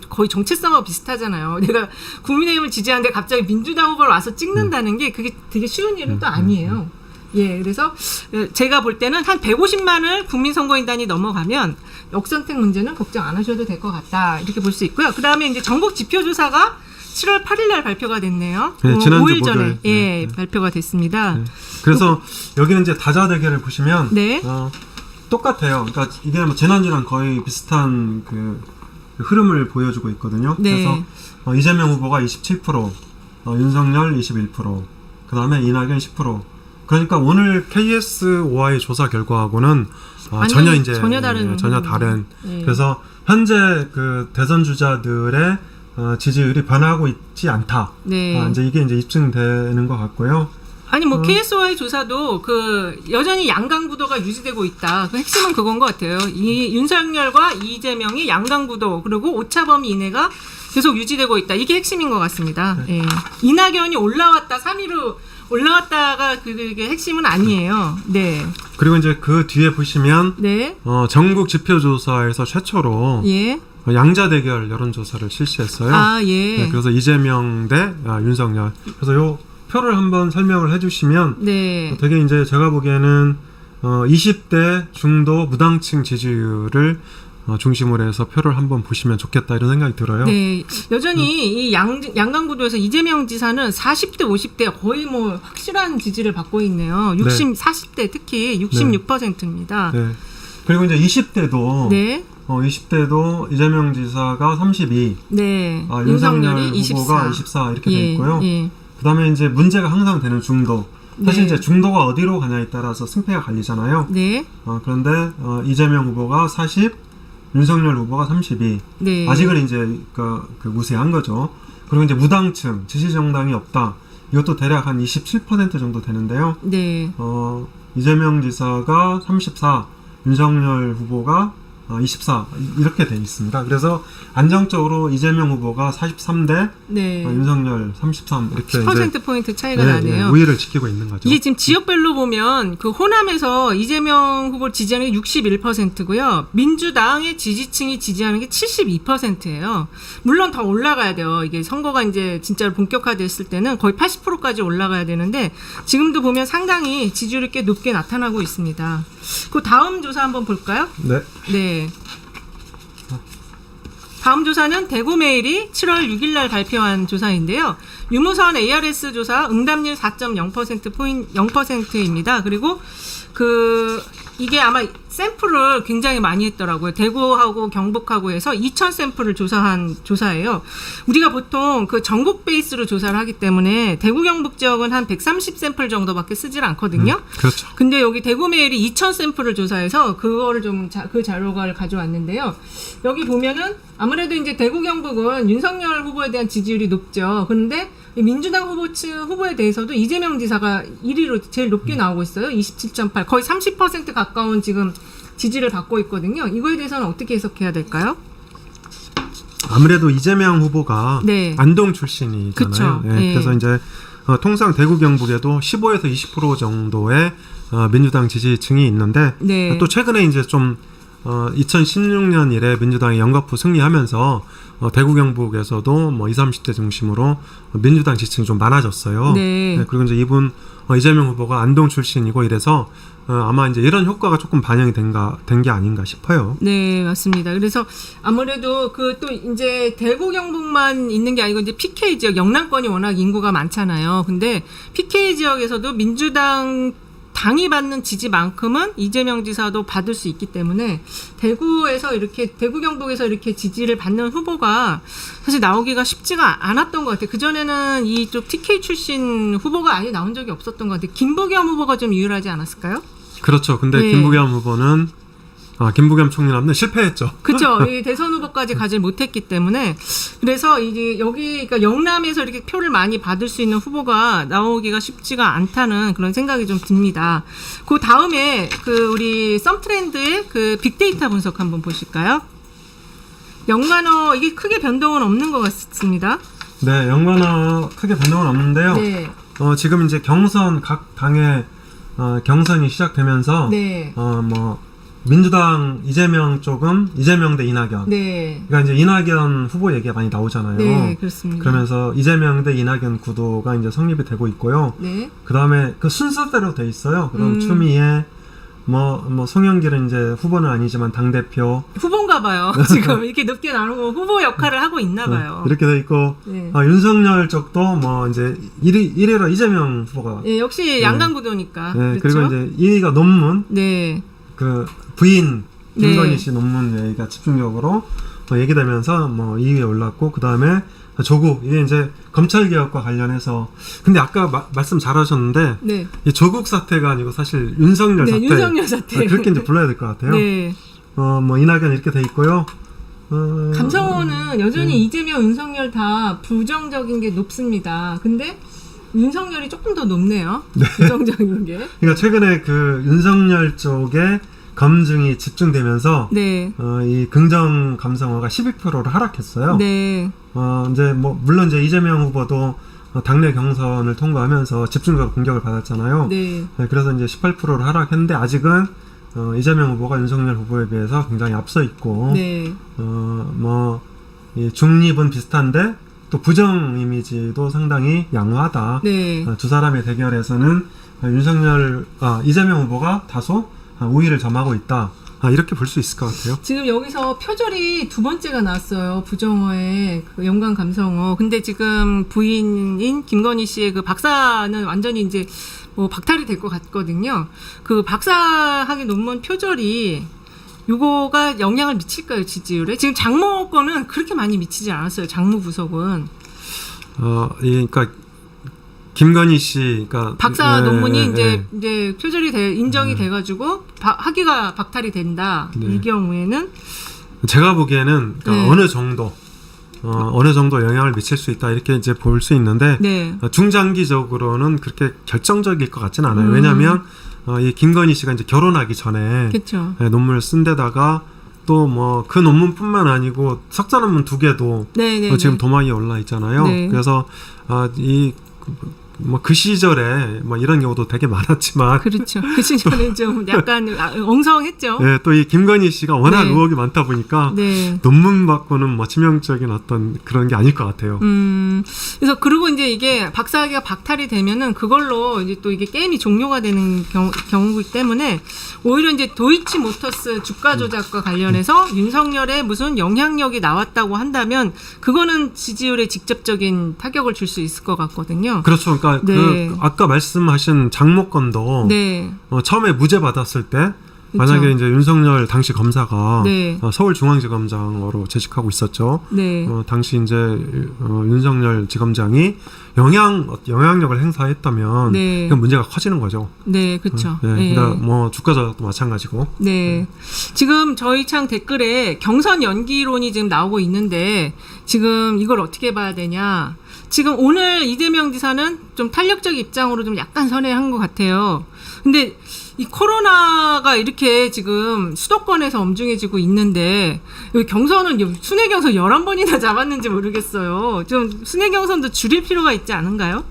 거의 정체성과 비슷하잖아요. 내가 국민의힘을 지지하는데 갑자기 민주당 후보를 와서 찍는다는 게 그게 되게 쉬운 일은 또 아니에요. 예, 그래서 제가 볼 때는 한 150만을 국민선거인단이 넘어가면 역선택 문제는 걱정 안 하셔도 될 것 같다, 이렇게 볼 수 있고요. 그 다음에 이제 전국 지표조사가 7월 8일 날 발표가 됐네요. 네, 지난주 5일 전에 네. 발표가 됐습니다. 네. 그래서 여기는 이제 다자 대결을 보시면 네. 똑같아요. 그러니까 이게 지난주랑 거의 비슷한 흐름을 보여주고 있거든요. 네. 그래서 이재명 후보가 27%, 윤석열 21%, 그 다음에 이낙연 10%. 그러니까 오늘 KSOI 조사 결과하고는 전혀 다른. 네. 그래서 현재 대선 주자들의 지지율이 변화하고 있지 않다. 네. 이게 입증되는 것 같고요. 아니 KSOI 조사도 여전히 양강 구도가 유지되고 있다. 핵심은 그건 것 같아요. 이 윤석열과 이재명이 양강 구도, 그리고 오차범위 이내가 계속 유지되고 있다. 이게 핵심인 것 같습니다. 네. 예. 이낙연이 올라왔다, 3위로 올라왔다가 그게 핵심은 아니에요. 네. 그리고 이제 그 뒤에 보시면 네. 전국 지표조사에서 최초로 예. 양자 대결 여론조사를 실시했어요. 예. 네, 그래서 이재명 대 윤석열. 그래서 요 표를 한번 설명을 해주시면 네. 되게 이제 제가 보기에는 20대 중도 무당층 지지율을 중심으로 해서 표를 한번 보시면 좋겠다, 이런 생각이 들어요. 네, 여전히 이 양강구도에서 이재명 지사는 40대, 50대 거의 확실한 지지를 받고 있네요. 40대 특히 66%입니다. 네. 그리고 이제 20대도 네. 20대도 이재명 지사가 32, 네. 윤석열 후보가 24. 24 이렇게 돼 있고요. 예. 그다음에 이제 문제가 항상 되는 중도. 사실 네. 이제 중도가 어디로 가냐에 따라서 승패가 갈리잖아요. 네. 그런데 이재명 후보가 40, 윤석열 후보가 32. 네. 아직은 이제 우세한 거죠. 그리고 이제 무당층, 지지 정당이 없다. 이것도 대략 한 27% 정도 되는데요. 네. 이재명 지사가 34, 윤석열 후보가 24 이렇게 돼 있습니다. 그래서 안정적으로 이재명 후보가 43대 네. 윤석열 33 이렇게 10%포인트 차이가 나네요. 우위를 지키고 있는 거죠. 이게 지금 지역별로 보면 호남에서 이재명 후보를 지지하는 게 61%고요. 민주당의 지지층이 지지하는 게 72%예요. 물론 더 올라가야 돼요. 이게 선거가 이제 진짜로 본격화됐을 때는 거의 80%까지 올라가야 되는데 지금도 보면 상당히 지지율이 꽤 높게 나타나고 있습니다. 그 다음 조사 한번 볼까요? 네. 네. 다음 조사는 대구메일이 7월 6일 날 발표한 조사인데요. 유무선 ARS 조사 응답률 4.0%입니다. 그리고 이게 아마 샘플을 굉장히 많이 했더라고요. 대구하고 경북하고 해서 2,000 샘플을 조사예요. 우리가 보통 그 전국 베이스로 조사를 하기 때문에 대구 경북 지역은 한 130 샘플 정도밖에 쓰질 않거든요. 그렇죠. 근데 여기 대구메일이 2,000 샘플을 조사해서 그거를 좀 그 자료를 가져왔는데요. 여기 보면은 아무래도 이제 대구 경북은 윤석열 후보에 대한 지지율이 높죠. 그런데 민주당 후보에 대해서도 이재명 지사가 1위로 제일 높게 나오고 있어요. 27.8. 거의 30% 가까운 지금 지지를 받고 있거든요. 이거에 대해서는 어떻게 해석해야 될까요? 아무래도 이재명 후보가 네. 안동 출신이잖아요. 네. 네. 그래서 이제 통상 대구 경북에도 15에서 20% 정도의 민주당 지지층이 있는데 네. 또 최근에 이제 좀 2016년 이래 민주당이 연거푸 승리하면서 대구 경북에서도 뭐 20, 30대 중심으로 민주당 지지층이 좀 많아졌어요. 네. 네, 그리고 이제 이재명 후보가 안동 출신이고 이래서 아마 이제 이런 효과가 조금 반영이 된 게 아닌가 싶어요. 네, 맞습니다. 그래서 아무래도 그 또 이제 대구 경북만 있는 게 아니고 이제 PK 지역 영남권이 워낙 인구가 많잖아요. 근데 PK 지역에서도 민주당 당이 받는 지지만큼은 이재명 지사도 받을 수 있기 때문에 대구 경북에서 이렇게 지지를 받는 후보가 사실 나오기가 쉽지가 않았던 것 같아요. 그전에는 이쪽 TK 출신 후보가 아예 나온 적이 없었던 것 같아요. 김부겸 후보가 좀 유일하지 않았을까요? 그렇죠. 근데 네. 김부겸 후보는 김부겸 총리는 실패했죠. 그렇죠. 이 대선 후보까지 가지 못했기 때문에 그래서 이게 여기 그러니까 영남에서 이렇게 표를 많이 받을 수 있는 후보가 나오기가 쉽지가 않다는 그런 생각이 좀 듭니다. 그 다음에 그 우리 썸트렌드의 그 빅데이터 분석 한번 보실까요? 연관어 이게 크게 변동은 없는 것 같습니다. 네, 연관어 크게 변동은 없는데요. 네. 지금 이제 경선 각 당의 경선이 시작되면서 네. 민주당 이재명 쪽은 이재명 대 이낙연. 네. 그러니까 이제 이낙연 후보 얘기가 많이 나오잖아요. 네, 그렇습니다. 그러면서 이재명 대 이낙연 구도가 이제 성립이 되고 있고요. 네. 그 다음에 그 순서대로 돼 있어요. 그럼 추미애, 송영길은 이제 후보는 아니지만 당대표. 후보인가 봐요. 지금 이렇게 높게 나누고 후보 역할을 하고 있나 봐요. 이렇게 돼 있고, 네. 윤석열 쪽도 이제 1위로 이재명 후보가. 네, 역시 양강구도니까. 네, 그렇죠? 그리고 이제 2위가 논문. 네. 그 부인 김건희 네. 씨 논문 얘기가 집중적으로 얘기되면서 2위에 올랐고, 그 다음에 조국, 이게 이제 검찰개혁과 관련해서. 근데 아까 말씀 잘하셨는데, 네. 이 조국 사태가 아니고 사실 윤석열 사태. 윤석열 사태. 그렇게 이제 불러야 될 것 같아요. 네. 이낙연 이렇게 돼 있고요. 감성어는 여전히 이재명, 윤석열 다 부정적인 게 높습니다. 근데 윤석열이 조금 더 높네요. 네. 부정적인 게. 그러니까 최근에 그 윤석열 쪽에 검증이 집중되면서 네. 이 긍정 감성어가 12%로 하락했어요. 네. 이제 물론 이제 이재명 후보도 당내 경선을 통과하면서 집중적으로 공격을 받았잖아요. 네. 네, 그래서 이제 18%로 하락했는데 아직은 이재명 후보가 윤석열 후보에 비해서 굉장히 앞서 있고, 네. 이 중립은 비슷한데 또 부정 이미지도 상당히 양호하다. 네. 두 사람의 대결에서는 이재명 후보가 다소 우위를 점하고 있다. 이렇게 볼 수 있을 것 같아요. 지금 여기서 표절이 두 번째가 나왔어요. 부정어의 그 연관 감성어. 근데 지금 부인인 김건희 씨의 그 박사는 완전히 이제 박탈이 될 것 같거든요. 그 박사학위 논문 표절이 요거가 영향을 미칠까요, 지지율에? 지금 장모 거는 그렇게 많이 미치지 않았어요. 장모 부석은. 그러니까 김건희 씨, 그러니까 박사 논문이 이제 표절이 인정이 돼가지고 학위가 박탈이 된다. 이 경우에는 제가 보기에는 그러니까 어느 정도 영향을 미칠 수 있다 이렇게 이제 볼 수 있는데 중장기적으로는 그렇게 결정적일 것 같지는 않아요. 왜냐하면 이 김건희 씨가 이제 결혼하기 전에 그쵸. 논문을 쓴 데다가 또 그 논문뿐만 아니고 석사 논문 2개도 지금 도마위에 올라 있잖아요. 네. 그래서 그 시절에 이런 경우도 되게 많았지만 그렇죠. 그 시절에 좀 약간 엉성했죠. 네, 또 이 김건희 씨가 워낙 의혹이 많다 보니까 논문 받고는 치명적인 어떤 그런 게 아닐 것 같아요. 그래서 그리고 이제 이게 박사학위가 박탈이 되면은 그걸로 이제 또 이게 게임이 종료가 되는 경우이기 때문에 오히려 이제 도이치모터스 주가 조작과 관련해서 윤석열의 무슨 영향력이 나왔다고 한다면 그거는 지지율에 직접적인 타격을 줄 수 있을 것 같거든요. 그렇죠. 그러니까 아까 말씀하신 장모 건도 처음에 무죄 받았을 때 만약에 이제 윤석열 당시 검사가 네. 서울중앙지검장으로 재직하고 있었죠. 네. 당시 이제 윤석열 지검장이 영향력을 행사했다면 네. 그건 문제가 커지는 거죠. 네, 그렇죠. 네. 그러니까 뭐 주가 조작도 마찬가지고. 네. 지금 저희 창 댓글에 경선 연기론이 지금 나오고 있는데 지금 이걸 어떻게 봐야 되냐? 지금 오늘 이재명 지사는 좀 탄력적 입장으로 좀 약간 선회한 것 같아요. 근데 이 코로나가 이렇게 지금 수도권에서 엄중해지고 있는데 왜 경선은 순회 경선 11번이나 잡았는지 모르겠어요. 좀 순회 경선도 줄일 필요가 있지 않은가요?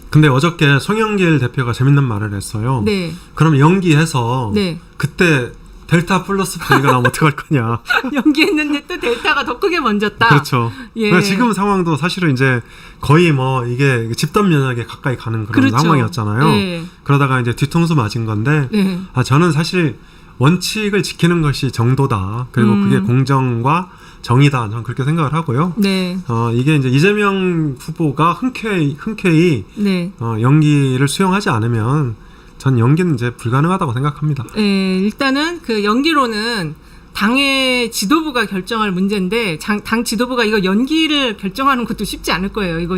근데 어저께 송영길 대표가 재밌는 말을 했어요. 네. 그럼 연기해서 네. 그때 델타 플러스 변이가 나오면 어떡할 거냐. 연기했는데 또 델타가 더 크게 번졌다. 그렇죠. 예. 그러니까 지금 상황도 사실은 이제 거의 뭐 이게 집단 면역에 가까이 가는 그런 그렇죠. 상황이었잖아요. 예. 그러다가 이제 뒤통수 맞은 건데 네. 저는 사실 원칙을 지키는 것이 정도다. 그리고 그게 공정과 정의다. 저는 그렇게 생각을 하고요. 네. 이게 이제 이재명 후보가 흔쾌히 네. 연기를 수용하지 않으면 전 연기는 이제 불가능하다고 생각합니다. 네, 일단은 그 연기로는 당의 지도부가 결정할 문제인데 당 지도부가 이거 연기를 결정하는 것도 쉽지 않을 거예요. 이거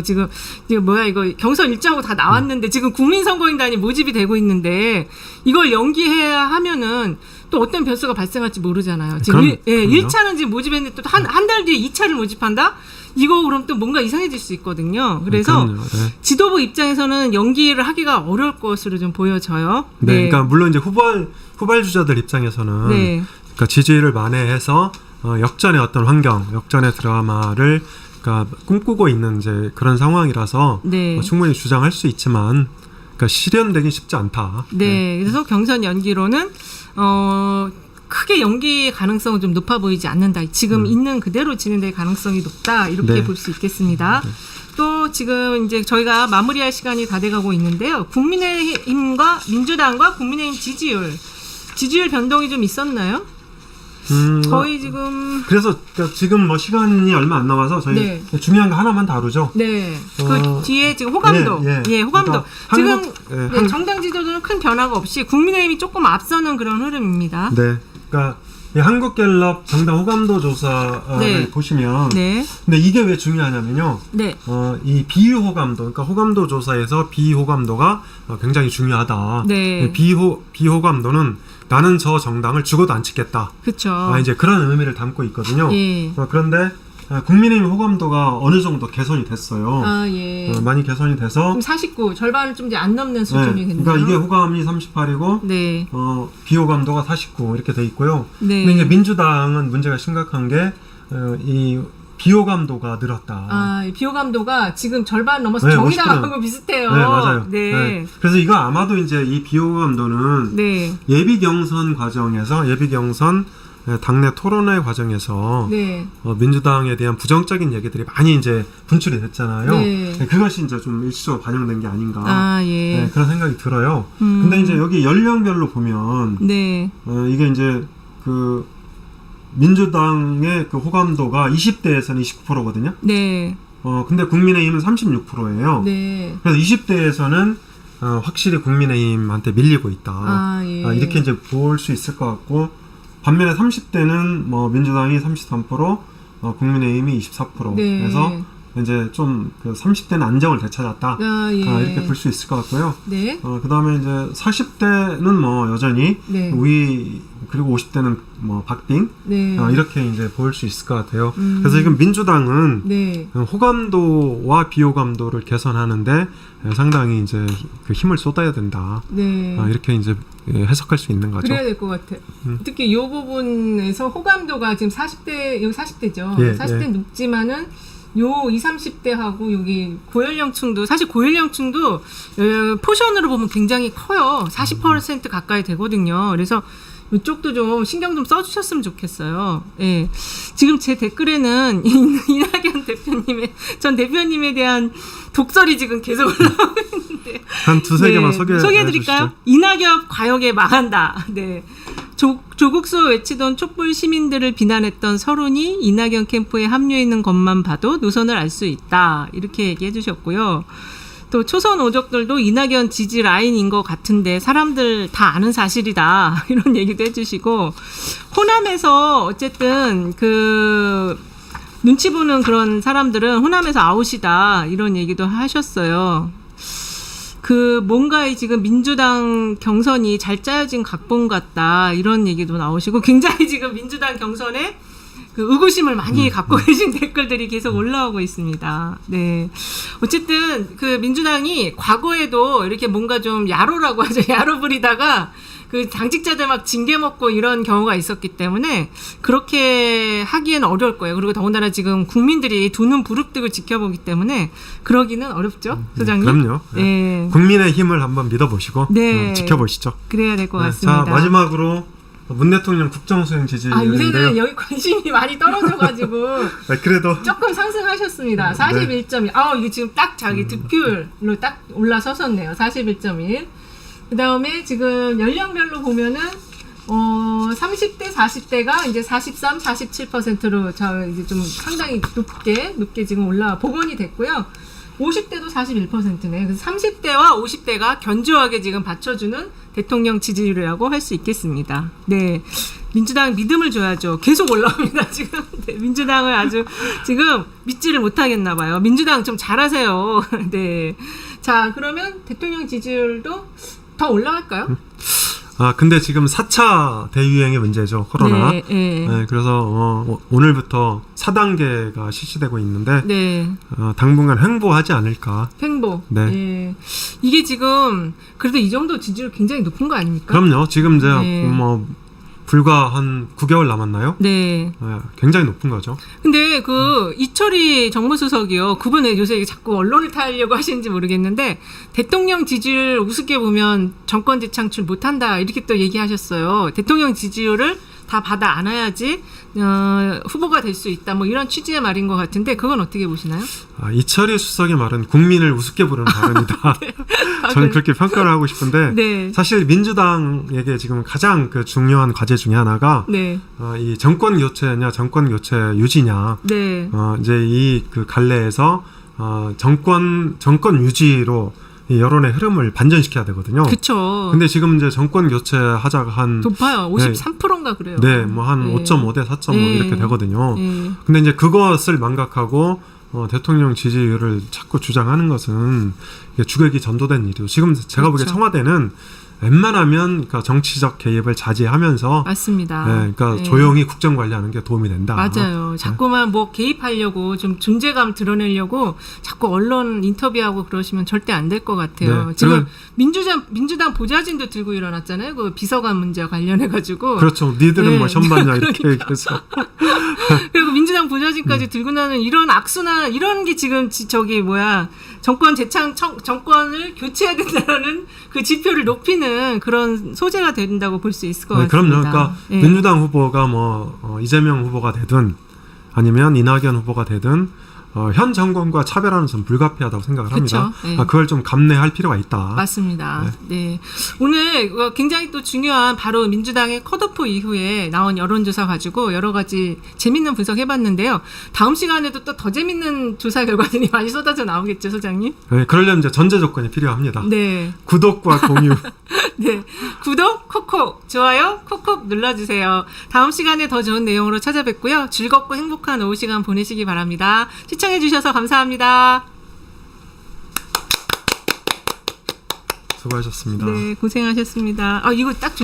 이거 경선 일정하고 다 나왔는데 지금 국민선거인단이 모집이 되고 있는데 이걸 연기해야 하면은 또 어떤 변수가 발생할지 모르잖아요. 지금 1차는 지금 모집했는데 또 한 달 뒤에 2차를 모집한다? 이거 그럼 또 뭔가 이상해질 수 있거든요. 그래서 네. 지도부 입장에서는 연기를 하기가 어려울 것으로 좀 보여져요. 네. 그러니까 물론 이제 후발주자들 입장에서는 네. 그러니까 지지율을 만회해서 역전의 어떤 환경, 역전의 드라마를 그러니까 꿈꾸고 있는 이제 그런 상황이라서 네. 충분히 주장할 수 있지만 그러니까 실현되기 쉽지 않다. 네. 그래서 경선 연기로는 크게 연기 가능성은 좀 높아 보이지 않는다. 지금 있는 그대로 진행될 가능성이 높다. 이렇게 네. 볼 수 있겠습니다. 네. 또 지금 이제 저희가 마무리할 시간이 다 돼가고 있는데요. 국민의힘과 민주당과 국민의힘 지지율 변동이 좀 있었나요? 거의 지금 그래서 그러니까 지금 뭐 시간이 얼마 안 남아서 저희 네. 중요한 거 하나만 다루죠. 네. 그 뒤에 지금 호감도. 호감도. 그러니까 지금 정당 지도도는 큰 변화가 없이 국민의힘이 조금 앞서는 그런 흐름입니다. 네. 그러니까 이 한국갤럽 정당 호감도 조사를 네. 보시면 네. 근데 이게 왜 중요하냐면요. 네. 이 비호감도 그러니까 호감도 조사에서 비호감도가 굉장히 중요하다. 네. 비호감도는 나는 저 정당을 죽어도 안 찍겠다. 그렇죠. 이제 그런 의미를 담고 있거든요. 예. 그런데 국민의힘 호감도가 어느 정도 개선이 됐어요. 예. 많이 개선이 돼서 그럼 49 절반을 좀 이제 안 넘는 수준이 됐네요. 그러니까 이게 호감이 38이고 네. 비호감도가 49 이렇게 돼 있고요. 네. 근데 이제 민주당은 문제가 심각한 게 이 비호감도가 늘었다. 비호감도가 지금 절반 넘어서 네, 정의당하고 비슷해요. 네, 맞아요. 네. 네. 그래서 이거 아마도 이제 이 비호감도는 네. 예비 경선 당내 토론회 과정에서 네. 민주당에 대한 부정적인 얘기들이 많이 이제 분출이 됐잖아요. 네. 그것이 이제 좀 일시적으로 반영된 게 아닌가. 예. 네, 그런 생각이 들어요. 근데 이제 여기 연령별로 보면 네. 이게 이제 그 민주당의 그 호감도가 20대에서는 29%거든요. 네. 근데 국민의힘은 36%예요. 네. 그래서 20대에서는 확실히 국민의힘한테 밀리고 있다. 예. 이렇게 이제 볼 수 있을 것 같고 반면에 30대는 뭐 민주당이 33%, 국민의힘이 24%. 네. 그래서 이제 좀 그 30대는 안정을 되찾았다. 예. 이렇게 볼 수 있을 것 같고요. 네. 그다음에 이제 40대는 뭐 여전히 네. 우위 그리고 50대는 뭐 박빙 네. 이렇게 이제 볼 수 있을 것 같아요. 그래서 지금 민주당은 네. 호감도와 비호감도를 개선하는데 상당히 이제 그 힘을 쏟아야 된다. 네. 이렇게 이제 해석할 수 있는 거죠. 그래야 될 것 같아. 특히 이 부분에서 호감도가 지금 40대, 여기 40대죠. 예, 40대 예. 높지만은 요 20, 30대하고 여기 고연령층도 사실 고연령층도 포션으로 보면 굉장히 커요. 40% 가까이 되거든요. 그래서 이쪽도 좀 신경 좀 써주셨으면 좋겠어요. 예. 지금 제 댓글에는 이낙연 전 대표님에 대한 독설이 지금 계속 올라오고 있는데. 한 두세 개만 소개해드릴까요? 이낙연 과욕에 망한다. 네. 조국수 외치던 촛불 시민들을 비난했던 서른이 이낙연 캠프에 합류해 있는 것만 봐도 노선을 알 수 있다. 이렇게 얘기해 주셨고요. 또 초선 오족들도 이낙연 지지 라인인 것 같은데 사람들 다 아는 사실이다 이런 얘기도 해주시고, 호남에서 어쨌든 그 눈치 보는 그런 사람들은 호남에서 아웃이다 이런 얘기도 하셨어요. 그 뭔가 지금 민주당 경선이 잘 짜여진 각본 같다 이런 얘기도 나오시고, 굉장히 지금 민주당 경선에 그 의구심을 많이 갖고 계신 댓글들이 계속 올라오고 있습니다. 네. 어쨌든 그 민주당이 과거에도 이렇게 뭔가 좀 야로라고 하죠. 야로 부리다가 그 당직자들 막 징계 먹고 이런 경우가 있었기 때문에 그렇게 하기에는 어려울 거예요. 그리고 더군다나 지금 국민들이 두 눈 부릅뜨고 지켜보기 때문에 그러기는 어렵죠, 소장님. 그럼요. 네. 국민의 힘을 한번 믿어보시고 네. 지켜보시죠. 그래야 될 것 같습니다. 자, 마지막으로 문 대통령 국정수행 지지율인데요. 요새는 여기 관심이 많이 떨어져가지고 그래도 조금 상승하셨습니다. 41.1. 이게 지금 딱 자기 득표율로 딱 올라섰었네요. 41.1. 그 다음에 지금 연령별로 보면은 30대, 40대가 이제 43, 47%로 이제 좀 상당히 높게 지금 복원이 됐고요. 50대도 41%네. 그래서 30대와 50대가 견조하게 지금 받쳐주는 대통령 지지율이라고 할 수 있겠습니다. 네. 민주당 믿음을 줘야죠. 계속 올라옵니다, 지금. 네, 민주당을 아주 지금 믿지를 못하겠나 봐요. 민주당 좀 잘하세요. 네. 자, 그러면 대통령 지지율도 더 올라갈까요? 근데 지금 4차 대유행의 문제죠, 코로나. 네, 그래서 오늘부터 4단계가 실시되고 있는데 당분간 횡보하지 않을까. 횡보. 네. 예. 이게 지금 그래도 이 정도 지지율 굉장히 높은 거 아닙니까? 그럼요. 지금 이제 불과 한 9개월 남았나요? 네. 굉장히 높은 거죠. 근데 이철희 정무수석이요. 그분은 요새 자꾸 언론을 타려고 하시는지 모르겠는데, 대통령 지지율 우습게 보면 정권 재창출 못한다 이렇게 또 얘기하셨어요. 대통령 지지율을 다 받아 안아야지 후보가 될 수 있다, 뭐 이런 취지의 말인 것 같은데, 그건 어떻게 보시나요? 이철희 수석의 말은 국민을 우습게 부르는 발언이다. 네. 저는 그렇게 평가를 하고 싶은데 네. 사실 민주당에게 지금 가장 그 중요한 과제 중에 하나가 이 정권 교체냐 정권 교체 유지냐. 네. 이제 이 그 갈래에서 정권 유지로 이 여론의 흐름을 반전시켜야 되거든요. 그렇죠. 근데 지금 이제 정권 교체하자가 한 높아요. 53%인가 그래요. 네, 뭐 한 5.5 대 4.5 이렇게 되거든요. 근데 이제 그것을 망각하고 대통령 지지율을 자꾸 주장하는 것은 이게 주객이 전도된 일이죠. 지금 제가 보기에 청와대는 웬만하면 그러니까 정치적 개입을 자제하면서 맞습니다. 그러니까 조용히 국정 관리하는 게 도움이 된다. 맞아요. 자꾸만 뭐 개입하려고 좀 존재감 드러내려고 자꾸 언론 인터뷰하고 그러시면 절대 안 될 것 같아요. 지금 민주당 보좌진도 들고 일어났잖아요. 그 비서관 문제와 관련해 가지고. 그렇죠. 니들은 뭐 현반냐 이렇게 얘기해서. 그리고 민주당 보좌진까지 들고 나는 이런 악순환, 이런 게 지금 정권을 교체해야 된다는 그 지표를 높이는 그런 소재가 된다고 볼 수 있을 것 같습니다. 그럼요. 그러니까 민주당 후보가 이재명 후보가 되든 아니면 이낙연 후보가 되든 현 정권과 차별하는 건 불가피하다고 생각을 합니다. 그걸 좀 감내할 필요가 있다. 맞습니다. 네. 오늘 굉장히 또 중요한 바로 민주당의 컷오프 이후에 나온 여론조사 가지고 여러 가지 재밌는 분석해봤는데요. 다음 시간에도 또 더 재밌는 조사 결과들이 많이 쏟아져 나오겠죠, 소장님? 네, 그러려면 이제 전제 조건이 필요합니다. 네. 구독과 공유. 네. 구독, 콕콕, 좋아요, 콕콕 눌러주세요. 다음 시간에 더 좋은 내용으로 찾아뵙고요. 즐겁고 행복한 오후 시간 보내시기 바랍니다. 시청해주셔서 감사합니다. 수고하셨습니다. 네, 고생하셨습니다. 이거 딱